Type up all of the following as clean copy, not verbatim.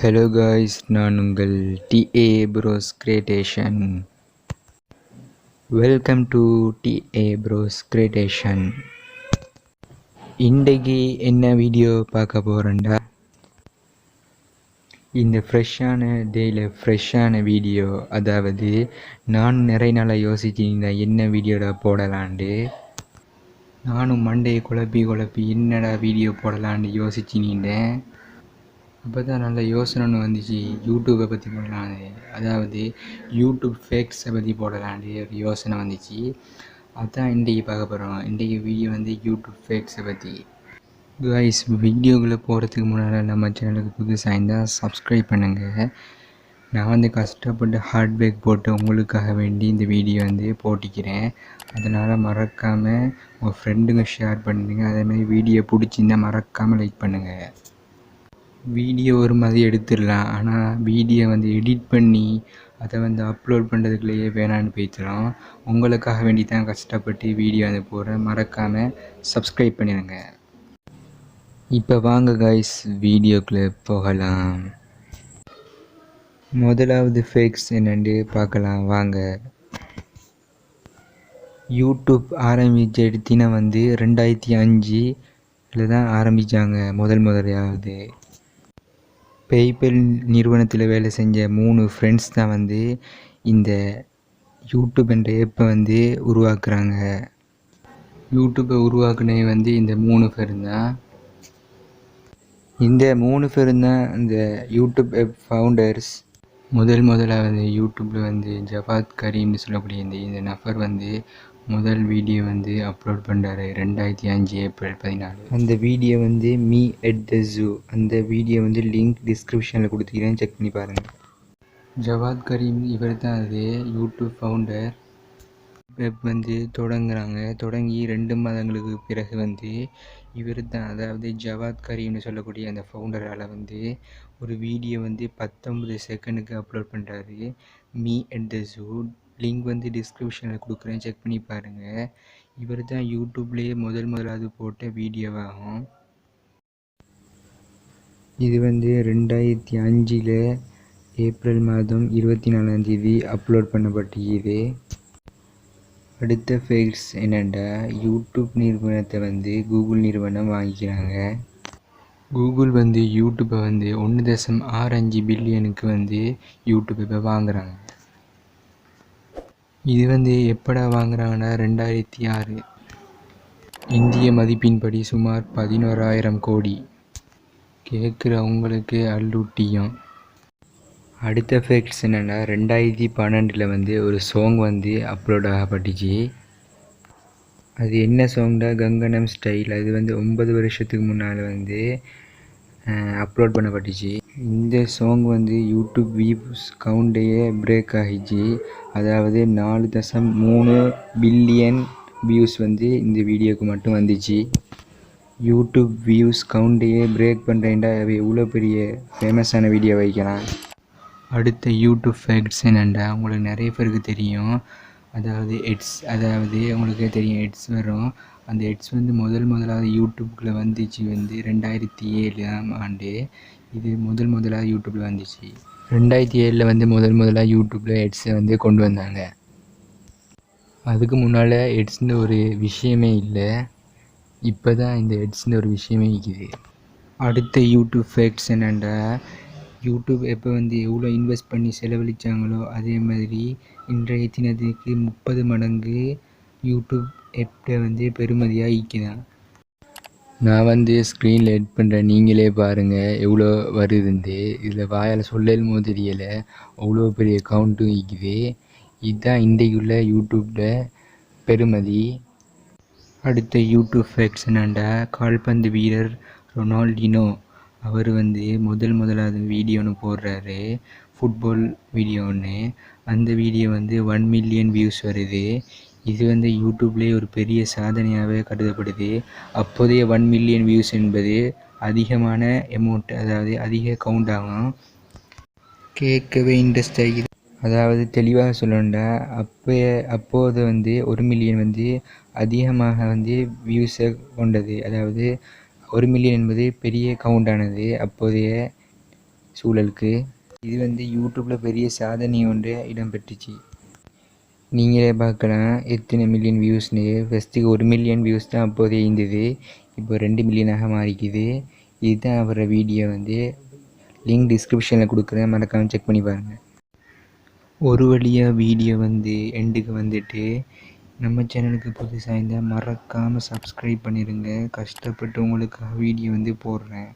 Hello guys, நான் உங்கள் TA Bros Creation. Welcome to TA Bros Creation. இன்றைக்கு என்ன வீடியோ பார்க்க போகிறேன்டா, இந்த ஃப்ரெஷ்ஷான டேயில் ஃப்ரெஷ்ஷான வீடியோ. அதாவது நான் நிறைய நாளாக யோசிச்சிருந்தேன் என்ன வீடியோட போடலான்ட்டு. நானும் மண்டையை குழப்பி என்னடா வீடியோ போடலான்னு யோசிச்சுனின்றேன். அப்போ தான் நல்ல யோசனை ஒன்று வந்துச்சு, யூடியூப்பை பற்றி போடலான்னு. அதாவது யூடியூப் ஃபேக்ஸை பற்றி போடலான்னு ஒரு யோசனை வந்துச்சு. அதுதான் இன்றைக்கி பார்க்க போகிறோம். இன்றைக்கி வீடியோ வந்து யூடியூப் ஃபேக்ஸை பற்றி. கைஸ், வீடியோக்குள்ளே போகிறதுக்கு முன்னால் நம்ம சேனலுக்கு புதுசாக இருந்தால் சப்ஸ்கிரைப் பண்ணுங்கள். நான் வந்து கஷ்டப்பட்டு ஹார்ட் பேக் போட்டு உங்களுக்காக வேண்டி இந்த வீடியோ வந்து போட்டிக்கிறேன். அதனால் மறக்காமல் உங்கள் ஃப்ரெண்டுங்க ஷேர் பண்ணுங்கள். அதேமாதிரி வீடியோ பிடிச்சிருந்தால் மறக்காமல் லைக் பண்ணுங்கள். வீடியோ ஒரு மாதிரி எடுத்துடலாம், ஆனால் வீடியோ வந்து எடிட் பண்ணி அதை வந்து அப்லோட் பண்ணுறதுக்குள்ளேயே வேணான்னு போய்த்தலாம். உங்களுக்காக வேண்டி தான் கஷ்டப்பட்டு வீடியோ வந்து போடுறேன். மறக்காமல் சப்ஸ்கிரைப் பண்ணிடுங்க. இப்போ வாங்க கைஸ், வீடியோக்குள்ளே போகலாம். முதலாவது ஃபேக்ஸ் என்னென்று பார்க்கலாம் வாங்க. யூடியூப் ஆரம்பித்த எடுத்தினா வந்து 2005 தான் ஆரம்பித்தாங்க முதலாவது. பேய்பல் நிறுவனத்தில் வேலை செஞ்ச 3 ஃப்ரெண்ட்ஸ் தான் வந்து இந்த யூடியூப் என்ற ஆப்பை வந்து உருவாக்குறாங்க. யூடியூப்பை உருவாக்குனே வந்து இந்த 3 பேரும் தான். இந்த 3 பேரும் தான் இந்த யூடியூப் ஆப் ஃபவுண்டர்ஸ். முதலாவது யூடியூப்பில் வந்து ஜவாத் கரீம்னு சொல்லக்கூடிய இந்த நபர் வந்து முதல் வீடியோ வந்து அப்லோட் பண்ணுறாரு 2005 ஏப்ரல் 14. அந்த வீடியோ வந்து மீ அட் த ஜூ. அந்த வீடியோ வந்து லிங்க் டிஸ்கிரிப்ஷனில் கொடுத்துக்கிறேன், செக் பண்ணி பாருங்கள். ஜவாத் கரீம் இவர் தான் அது யூடியூப் ஃபவுண்டர். வெப் வந்து தொடங்கி 2 மாதங்களுக்கு பிறகு வந்து இவர் தான், அதாவது ஜவாத் கரீம்னு சொல்லக்கூடிய அந்த ஃபவுண்டரால் வந்து ஒரு வீடியோ வந்து 19 செகண்டுக்கு அப்லோட் பண்ணுறாரு, me at the zoo. Link வந்து டிஸ்கிரிப்ஷனில் கொடுக்குறேன், செக் பண்ணி பாருங்கள். இவர் தான் யூடியூப்லேயே முதலாவது போட்ட வீடியோவாகும். இது வந்து 2005 ஏப்ரல் மாதம் 24 அப்லோட் பண்ணப்பட்டிருக்குது. அடுத்த ஃபேக்ஸ் என்னென்னா, யூடியூப் நிறுவனத்தை வந்து கூகுள் நிறுவனம் வாங்கிக்கிறாங்க. கூகுள் வந்து யூடியூப்பை வந்து 1.65 பில்லியனுக்கு வந்து யூடியூப்பை வாங்குகிறாங்க. இது வந்து எப்படா வாங்குறாங்கன்னா 2006 இந்திய மதிப்பின்படி சுமார் 11,000 கோடி. கேட்குறவங்களுக்கு அல்லூட்டியும். அடுத்த ஃபேக்ட்ஸ் என்னென்னா, 2012 வந்து ஒரு சாங் வந்து அப்லோட் ஆகப்பட்டுச்சு. அது என்ன சாங்டா, கங்கனம் ஸ்டைல். அது வந்து 9 வருஷத்துக்கு முன்னால் வந்து அப்லோட் பண்ணப்பட்டுச்சு. இந்த சாங் வந்து யூடியூப் வியூஸ் கவுண்டையே பிரேக் ஆகிச்சு. அதாவது 4.3 பில்லியன் வியூஸ் வந்து இந்த வீடியோவுக்கு மட்டும் வந்துச்சு. யூடியூப் வியூஸ் கவுண்டையே பிரேக் பண்ணுறேன்டா, எவ்வளோ பெரிய ஃபேமஸான வீடியோ வைக்கலாம். அடுத்த யூடியூப் ஃபேக்ட்ஸ் என்னென்னா, உங்களுக்கு நிறைய பேருக்கு தெரியும், அதாவது எட்ஸ். அதாவது உங்களுக்கு தெரியும், எட்ஸ் வரும். அந்த எட்ஸ் வந்து முதலாவது யூடியூப்பில் வந்துச்சு வந்து 2007 இது முதலாவது யூடியூப்பில் வந்துச்சு. 2007 வந்து முதலாக யூடியூப்பில் எட்ஸை வந்து கொண்டு வந்தாங்க. அதுக்கு முன்னால் எட்ஸ்னு ஒரு விஷயமே இல்லை. இப்போ தான் இந்த எட்ஸ்னு ஒரு விஷயமே இருக்குது. அடுத்த யூடியூப் ஃபேக்ட்ஸ் என்னென்னா, யூடியூப் எப்போ வந்து எவ்வளோ இன்வெஸ்ட் பண்ணி செலவழித்தாங்களோ அதே மாதிரி இன்றைய தினத்துக்கு 30 மடங்கு யூடியூப் எப்போ வந்து பெருமதியாக ஈக்குதான். நான் வந்து ஸ்க்ரீனில் எட் பண்ணுறேன், நீங்களே பாருங்கள் எவ்வளோ வருதுண்டு. இதில் வாயால் சொல்லலுமோ தெரியலை, அவ்வளோ பெரிய அக்கௌண்ட்டும் ஈக்குது. இதுதான் இன்றைக்குள்ள யூடியூப்பில் பெருமதி. அடுத்த யூடியூப் ஃபேக்ட்ஸ் என்னண்டா, கால்பந்து வீரர் ரொனால்டினோ அவர் வந்து முதலாவது வீடியோ ஒன்று போடுறாரு, ஃபுட்பால் வீடியோ ஒன்று. அந்த வீடியோ வந்து 1 மில்லியன் வியூஸ் வருது. இது வந்து யூடியூப்லேயே ஒரு பெரிய சாதனையாகவே கருதப்படுது. அப்போதைய 1 மில்லியன் வியூஸ் என்பது அதிகமான அமௌண்ட், அதாவது அதிக கவுண்ட் ஆகும். கேட்கவே இன்ட்ரெஸ்ட் ஆகிது. அதாவது தெளிவாக சொல்லணுண்டா, அப்போது வந்து 1 மில்லியன் வந்து அதிகமாக வந்து வியூஸை கொண்டது. அதாவது 1 மில்லியன் என்பது பெரிய கவுண்டானது அப்போதைய சூழலுக்கு. இது வந்து யூடியூப்பில் பெரிய சாதனை ஒன்று இடம்பெற்றுச்சு. நீங்களே பார்க்கலாம் எத்தனை மில்லியன் வியூஸ்னு. ஃபஸ்ட்டுக்கு 1 மில்லியன் வியூஸ் தான் அப்போதே இருந்தது, இப்போ 2 மில்லியனாக மாறிக்குது. இதுதான் அவரோட வீடியோ வந்து லிங்க் டிஸ்கிரிப்ஷனில் கொடுக்குறேன், மறக்காமல் செக் பண்ணி பாருங்கள். ஒரு வழியாக வீடியோ வந்து எண்டுக்கு வந்துட்டு, நம்ம சேனலுக்கு புதுசாக இருந்தால் மறக்காமல் சப்ஸ்கிரைப் பண்ணிடுங்க. கஷ்டப்பட்டு உங்களுக்காக வீடியோ வந்து போடுறேன்.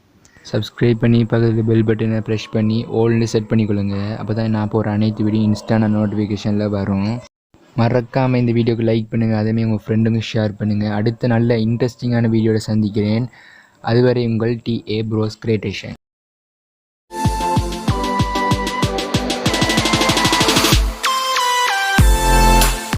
சப்ஸ்கிரைப் பண்ணி பக்கத்தில் பெல் பட்டனை ப்ரெஷ் பண்ணி ஆல்னு செட் பண்ணிக்கொள்ளுங்க. அப்போ தான் நான் போகிற அனைத்து வீடியோ இன்ஸ்டான நோட்டிஃபிகேஷனில் வரும். மறக்காமல் இந்த வீடியோக்கு லைக் பண்ணுங்கள், அதேமாதிரி உங்கள் ஃப்ரெண்டுங்க ஷேர் பண்ணுங்கள். அடுத்த நல்ல இன்ட்ரெஸ்டிங்கான வீடியோவில் சந்திக்கிறேன். அதுவரை உங்கள் TA ப்ரோஸ் கிரியேட்டேஷன்.